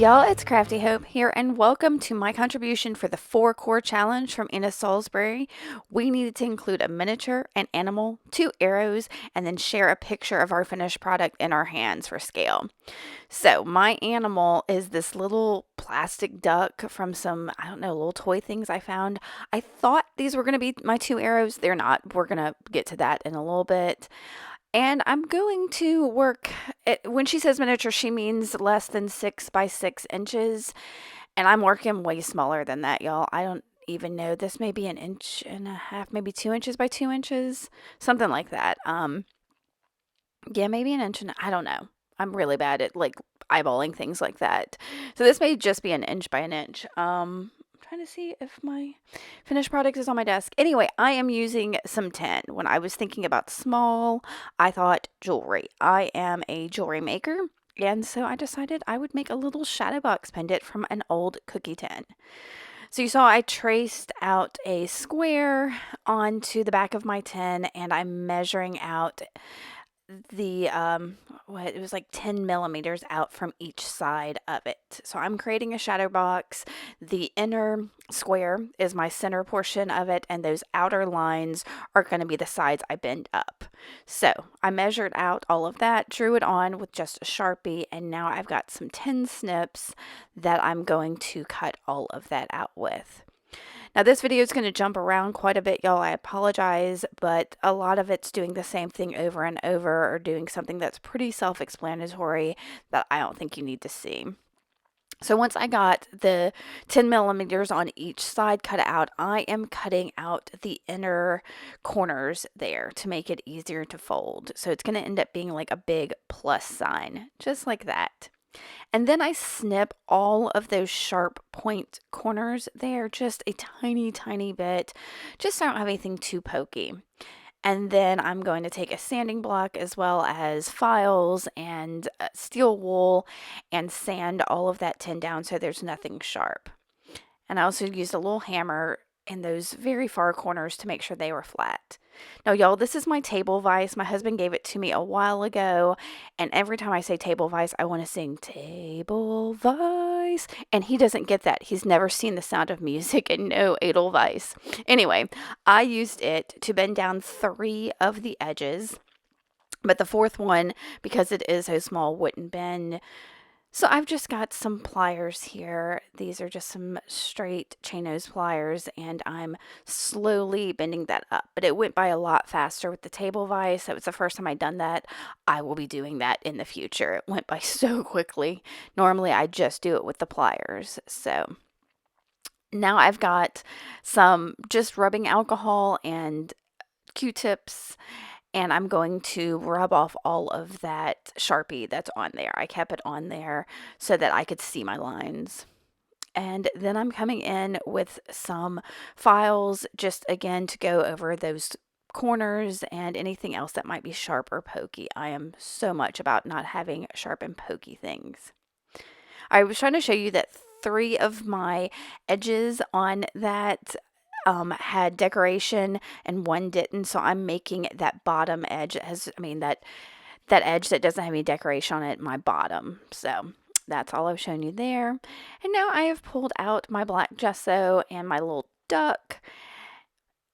y'all, it's Crafty Hope here, and welcome to my contribution for the 4 core challenge from Anna Salisbury. We needed to include a miniature, an animal, 2 arrows, and then share a picture of our finished product in our hands for scale. So my animal is this little plastic duck from some, I don't know, little toy things I found. I thought these were going to be my 2 arrows. They're not. We're going to get to that in a little bit. And I'm going to work, when she says miniature, she means less than 6 by 6 inches. And I'm working way smaller than that, y'all. I don't even know. This may be an inch and a half, maybe 2 inches by 2 inches, something like that. Yeah, maybe an inch and I don't know. I'm really bad at like eyeballing things like that. So this may just be an inch by an inch. Trying to see if my finished product is on my desk. Anyway, I am using some tin. When I was thinking about small, I thought jewelry. I am a jewelry maker, and so I decided I would make a little Shadowbox pendant from an old cookie tin. So you saw I traced out a square onto the back of my tin, and I'm measuring out the what it was like 10 millimeters out from each side of it. So I'm creating a shadow box. The inner square is my center portion of it, and those outer lines are going to be the sides I bend up. So I measured out all of that, drew it on with just a Sharpie, and now I've got some tin snips that I'm going to cut all of that out with. Now, this video is going to jump around quite a bit, y'all. I apologize, but a lot of it's doing the same thing over and over, or doing something that's pretty self-explanatory that I don't think you need to see. So once I got the 10 millimeters on each side cut out, I am cutting out the inner corners there to make it easier to fold. So it's going to end up being like a big plus sign, just like that. And then I snip all of those sharp point corners there just a tiny, tiny bit, just so I don't have anything too pokey. And then I'm going to take a sanding block as well as files and steel wool and sand all of that tin down so there's nothing sharp. And I also used a little hammer in those very far corners to make sure they were flat. Now, y'all, this is my table vise. My husband gave it to me a while ago, and every time I say table vise, I want to sing table vise, and he doesn't get that. He's never seen the Sound of Music and no Edelweiss. Anyway, I used it to bend down 3 of the edges, but the 4th one, because it is so small, wouldn't bend. So I've just got some pliers here. These are just some straight chain nose pliers, and I'm slowly bending that up. But it went by a lot faster with the table vise. That was the first time I'd done that. I will be doing that in the future. It went by so quickly. Normally I just do it with the pliers. So now I've got some just rubbing alcohol and Q-tips, and I'm going to rub off all of that Sharpie that's on there. I kept it on there so that I could see my lines. And then I'm coming in with some files just again to go over those corners and anything else that might be sharp or pokey. I am so much about not having sharp and pokey things. I was trying to show you that 3 of my edges on that had decoration and 1 didn't, so I'm making that bottom edge that has, that edge that doesn't have any decoration on it, my bottom. So that's all I've shown you there. And now I have pulled out my black gesso and my little duck,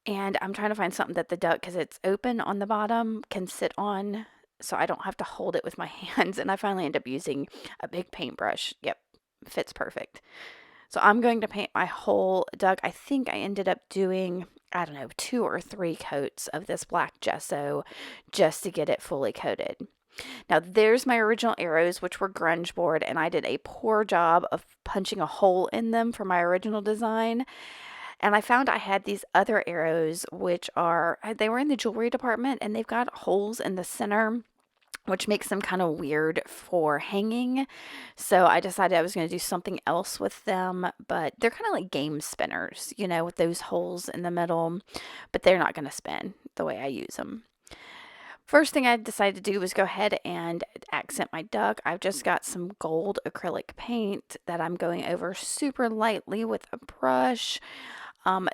and I'm trying to find something that the duck, because it's open on the bottom, can sit on, so I don't have to hold it with my hands. And I finally end up using a big paintbrush. Yep, fits perfect. So I'm going to paint my whole duck. I think I ended up doing, I don't know, 2 or 3 coats of this black gesso just to get it fully coated. Now there's my original arrows, which were grunge board, and I did a poor job of punching a hole in them for my original design. And I found I had these other arrows, which are, they were in the jewelry department, and they've got holes in the center, which makes them kind of weird for hanging. So I decided I was going to do something else with them, but they're kind of like game spinners, you know, with those holes in the middle, but they're not going to spin the way I use them. First thing I decided to do was go ahead and accent my duck. I've just got some gold acrylic paint that I'm going over super lightly with a brush.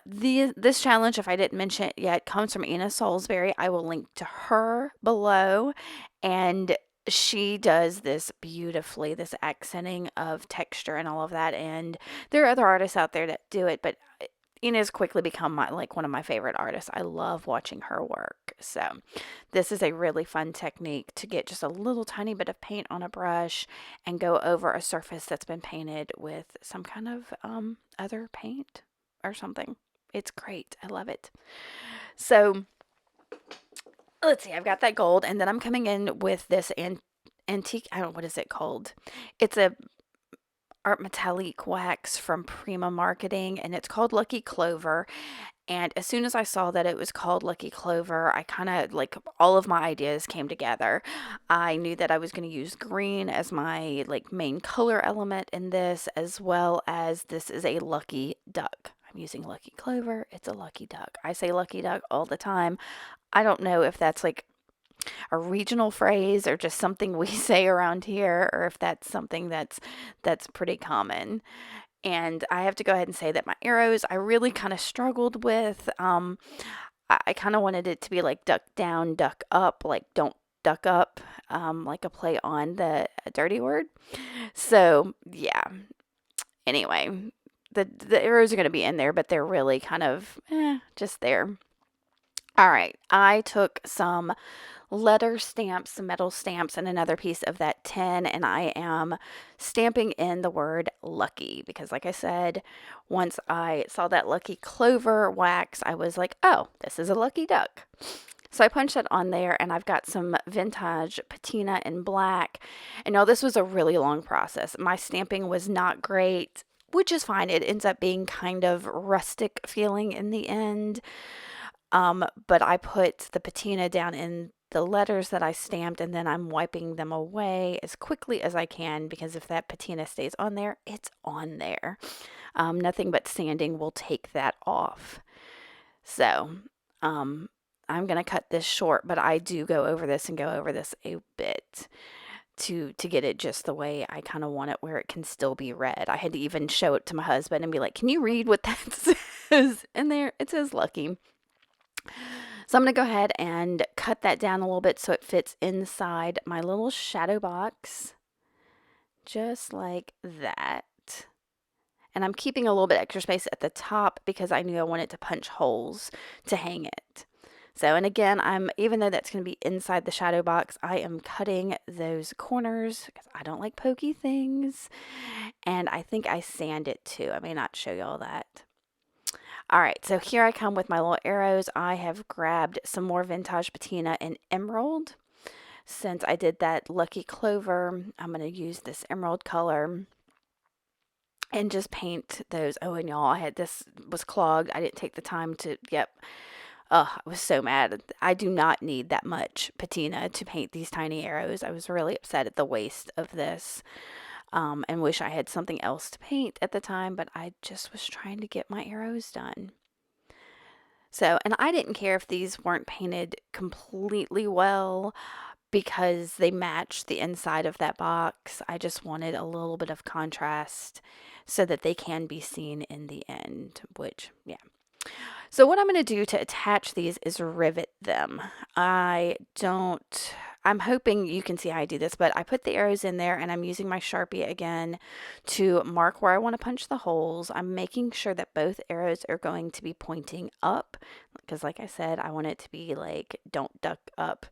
This challenge, if I didn't mention it yet, comes from Anna Salisbury. I will link to her below, and she does this beautifully, this accenting of texture and all of that. And there are other artists out there that do it, but Ina's quickly become one of my favorite artists. I love watching her work. So this is a really fun technique to get just a little tiny bit of paint on a brush and go over a surface that's been painted with some kind of other paint or something. It's great. I love it. So let's see, I've got that gold, and then I'm coming in with this antique, I don't know, what is it called? It's a art metallic wax from Prima Marketing, and it's called Lucky Clover. And as soon as I saw that it was called Lucky Clover, I kind of like all of my ideas came together. I knew that I was going to use green as my like main color element in this, as well as this is a lucky duck. I'm using Lucky Clover. It's a lucky duck. I say lucky duck all the time. I don't know if that's like a regional phrase or just something we say around here, or if that's something that's pretty common. And I have to go ahead and say that my arrows I really kind of struggled with. I kind of wanted it to be like duck down, duck up, like don't duck up, like a play on the dirty word. So yeah. Anyway, the arrows are going to be in there, but they're really kind of just there. All right, I took some letter stamps, some metal stamps, and another piece of that tin, and I am stamping in the word lucky because, like I said, once I saw that Lucky Clover wax, I was like, oh, this is a lucky duck. So I punched that on there, and I've got some vintage patina in black. And now this was a really long process. My stamping was not great, which is fine. It ends up being kind of rustic feeling in the end. But I put the patina down in the letters that I stamped, and then I'm wiping them away as quickly as I can because if that patina stays on there, it's on there. Nothing but sanding will take that off. So I'm going to cut this short, but I do go over this a bit to get it just the way I kind of want it, where it can still be read. I had to even show it to my husband and be like, can you read what that says? And there it says lucky. So I'm going to go ahead and cut that down a little bit so it fits inside my little shadow box, just like that. And I'm keeping a little bit extra space at the top because I knew I wanted to punch holes to hang it. So, and again, even though that's going to be inside the shadow box, I am cutting those corners because I don't like pokey things. And I think I sand it too. I may not show you all that. All right, so here I come with my little arrows. I have grabbed some more vintage patina in emerald. Since I did that Lucky Clover, I'm going to use this emerald color and just paint those. Oh, and y'all, this was clogged. I didn't take the time to, I was so mad. I do not need that much patina to paint these tiny arrows. I was really upset at the waste of this. And wish I had something else to paint at the time, but I just was trying to get my arrows done. So, and I didn't care if these weren't painted completely well because they matched the inside of that box. I just wanted a little bit of contrast so that they can be seen in the end, which, yeah. So what I'm going to do to attach these is rivet them. I'm hoping you can see how I do this, but I put the arrows in there and I'm using my Sharpie again to mark where I want to punch the holes. I'm making sure that both arrows are going to be pointing up because like I said, I want it to be like, don't duck up.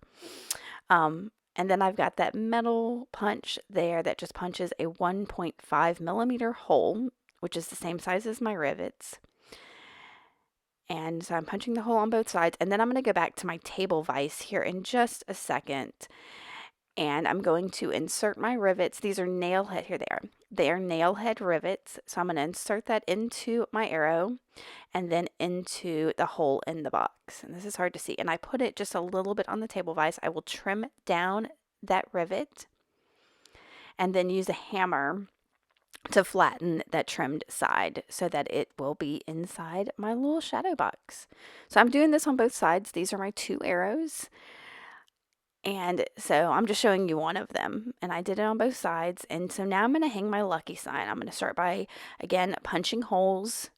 And then I've got that metal punch there that just punches a 1.5 millimeter hole, which is the same size as my rivets. And so I'm punching the hole on both sides. And then I'm going to go back to my table vise here in just a second. And I'm going to insert my rivets. These are nail head. Here they are. They are nail head rivets. So I'm going to insert that into my arrow and then into the hole in the box. And this is hard to see. And I put it just a little bit on the table vise. I will trim down that rivet and then use a hammer to flatten that trimmed side so that it will be inside my little shadow box. So I'm doing this on both sides. These are my two arrows. And so I'm just showing you one of them. And I did it on both sides. And so now I'm going to hang my lucky sign. I'm going to start by, again, punching holes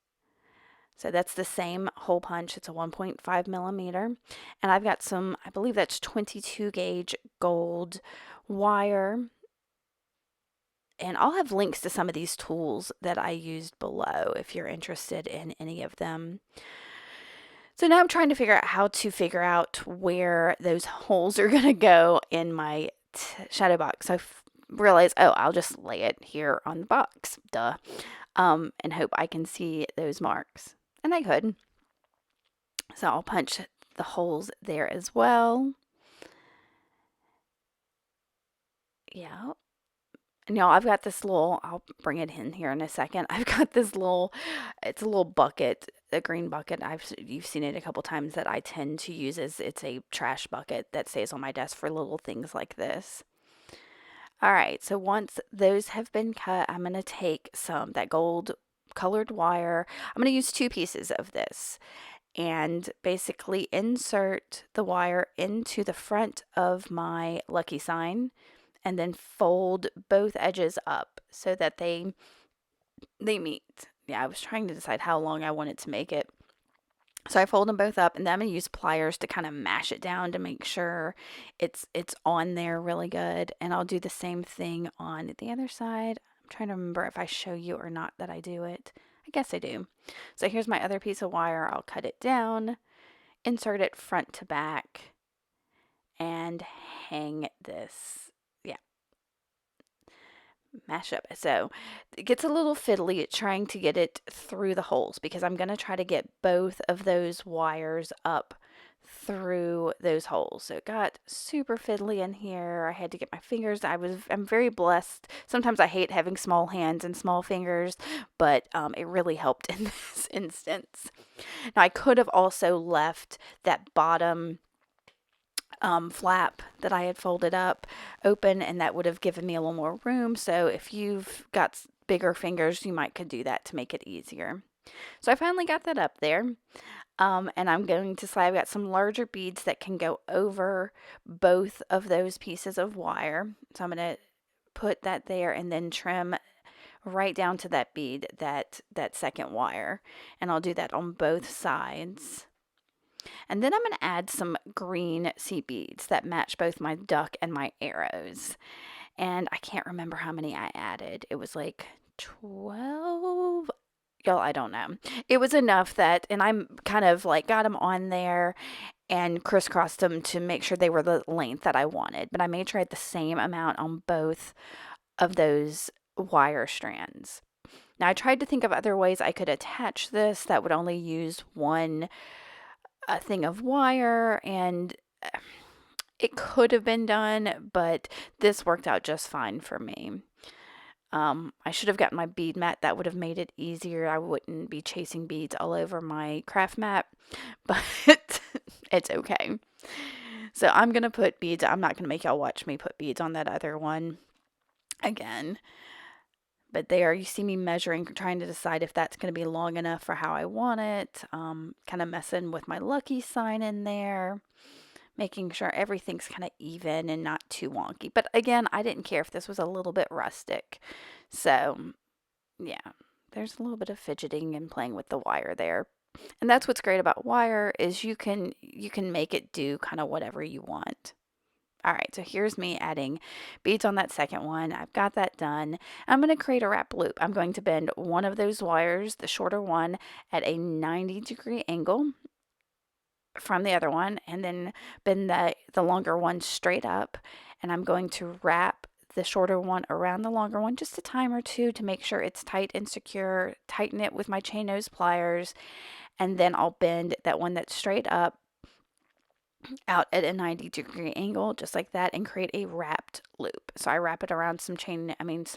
So that's the same hole punch. It's a 1.5 millimeter. And I've got some, I believe that's 22 gauge gold wire. And I'll have links to some of these tools that I used below if you're interested in any of them. So now I'm trying to figure out how to figure out where those holes are going to go in my shadow box. So I realized, oh, I'll just lay it here on the box, duh, and hope I can see those marks. And I could. So I'll punch the holes there as well. Yeah. And y'all, I've got this little, I'll bring it in here in a second. I've got this little, it's a little bucket, a green bucket. You've seen it a couple times that I tend to use as it's a trash bucket that stays on my desk for little things like this. All right, so once those have been cut, I'm going to take that gold colored wire. I'm going to use 2 pieces of this and basically insert the wire into the front of my lucky sign and then fold both edges up so that they meet. Yeah, I was trying to decide how long I wanted to make it. So I fold them both up, and then I'm going to use pliers to kind of mash it down to make sure it's on there really good. And I'll do the same thing on the other side. I'm trying to remember if I show you or not that I do it. I guess I do. So here's my other piece of wire. I'll cut it down, insert it front to back, and hang this. Yeah. Mash up. So it gets a little fiddly trying to get it through the holes because I'm going to try to get both of those wires up through those holes. So it got super fiddly in here. I had to get my fingers. I'm very blessed. Sometimes I hate having small hands and small fingers, but it really helped in this instance. Now I could have also left that bottom flap that I had folded up open, and that would have given me a little more room. So if you've got bigger fingers, you might could do that to make it easier. So I finally got that up there. And I'm going to slide. I've got some larger beads that can go over both of those pieces of wire. So I'm going to put that there and then trim right down to that bead, that second wire. And I'll do that on both sides. And then I'm going to add some green seed beads that match both my duck and my arrows. And I can't remember how many I added. It was like 12. Y'all, I don't know. It was enough that, and I'm kind of like got them on there and crisscrossed them to make sure they were the length that I wanted. But I made sure I had the same amount on both of those wire strands. Now I tried to think of other ways I could attach this that would only use one thing of wire, and it could have been done, but this worked out just fine for me. I should have gotten my bead mat. That would have made it easier. I wouldn't be chasing beads all over my craft mat, but it's okay. So I'm going to put beads. I'm not going to make y'all watch me put beads on that other one again. But there, you see me measuring, trying to decide if that's going to be long enough for how I want it. Kind of messing with my lucky sign in there, making sure everything's kind of even and not too wonky. But again, I didn't care if this was a little bit rustic. So, yeah, there's a little bit of fidgeting and playing with the wire there. And that's what's great about wire is you can make it do kind of whatever you want. All right, so here's me adding beads on that second one. I've got that done. I'm going to create a wrap loop. I'm going to bend one of those wires, the shorter one, at a 90-degree angle from the other one, and then bend the longer one straight up. And I'm going to wrap the shorter one around the longer one just a time or two to make sure it's tight and secure. Tighten it with my chain nose pliers, and then I'll bend that one that's straight up out at a 90-degree angle just like that and create a wrapped loop. So I wrap it around some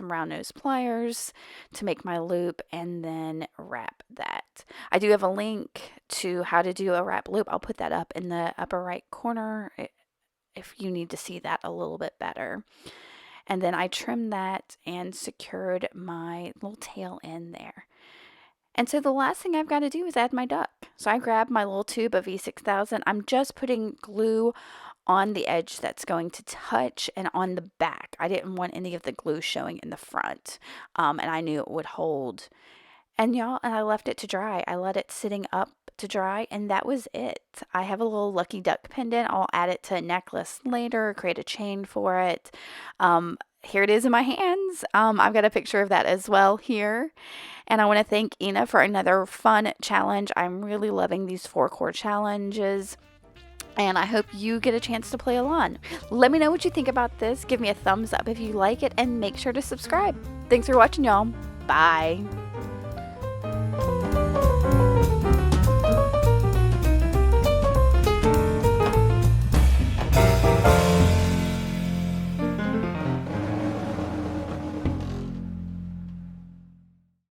round nose pliers to make my loop and then wrap that. I do have a link to how to do a wrap loop. I'll put that up in the upper right corner if you need to see that a little bit better. And then I trimmed that and secured my little tail in there. And so the last thing I've got to do is add my duck. So I grabbed my little tube of E6000. I'm just putting glue on the edge that's going to touch and on the back. I didn't want any of the glue showing in the front. And I knew it would hold. And y'all, and I left it to dry. I let it sitting up to dry, and that was it. I have a little lucky duck pendant. I'll add it to a necklace later, create a chain for it. Here it is in my hands. I've got a picture of that as well here. And I want to thank Ina for another fun challenge. I'm really loving these 4-core challenges. And I hope you get a chance to play along. Let me know what you think about this. Give me a thumbs up if you like it, and make sure to subscribe. Thanks for watching, y'all. Bye.